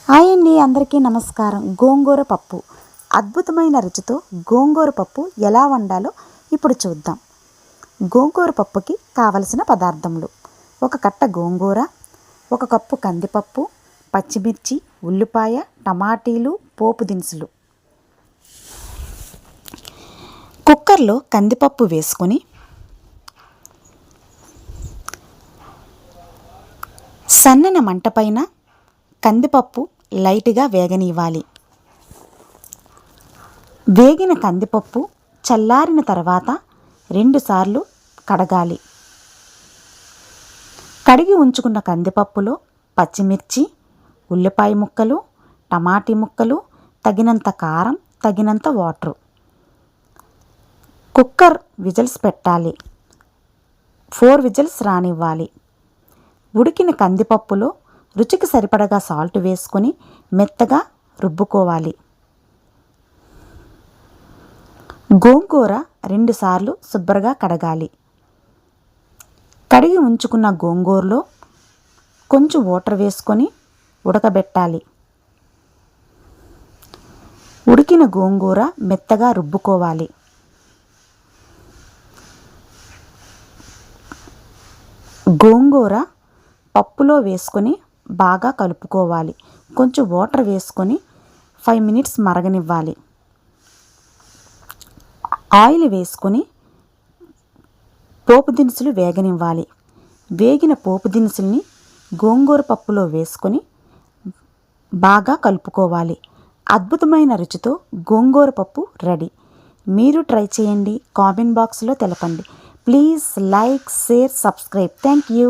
Hi అండి, అందరికీ నమస్కారం. గోంగూర పప్పు అద్భుతమైన రుచితో గోంగూర పప్పు ఎలా వండాలో ఇప్పుడు చూద్దాం. గోంగూర పప్పుకి కావలసిన పదార్థములు: ఒక కట్ట గోంగూర, ఒక కప్పు కందిపప్పు, పచ్చిమిర్చి, ఉల్లిపాయ, టమాటీలు, పోపు దినుసులు. కుక్కర్లో కందిపప్పు వేసుకొని సన్నని మంట పైన కందిపప్పు లైట్గా వేగనివ్వాలి. వేగిన కందిపప్పు చల్లారిన తర్వాత 2 సార్లు కడగాలి. కడిగి ఉంచుకున్న కందిపప్పులో పచ్చిమిర్చి, ఉల్లిపాయ ముక్కలు, టమాటీ ముక్కలు, తగినంత కారం, తగినంత వాటర్. కుక్కర్ విజిల్స్ పెట్టాలి. 4 విజిల్స్ రానివ్వాలి. ఉడికిన కందిపప్పులో రుచికి సరిపడగా సాల్ట్ వేసుకొని మెత్తగా రుబ్బుకోవాలి. గోంగూర 2 సార్లు శుభ్రంగా కడగాలి. కడిగి ఉంచుకున్న గోంగూరలో కొంచెం వాటర్ వేసుకొని ఉడకబెట్టాలి. ఉడికిన గోంగూర మెత్తగా రుబ్బుకోవాలి. గోంగూర పప్పులో వేసుకొని బాగా కలుపుకోవాలి. కొంచెం వాటర్ వేసుకొని 5 మినిట్స్ మరగనివ్వాలి. ఆయిల్ వేసుకొని పోపు దినుసులు వేగనివ్వాలి. వేగిన పోపు దినుసుల్ని గోంగూర పప్పులో వేసుకొని బాగా కలుపుకోవాలి. అద్భుతమైన రుచితో గోంగూర పప్పు రెడీ. మీరు ట్రై చేయండి. కామెంట్ బాక్స్లో తెలపండి. Please like, share, subscribe. Thank you.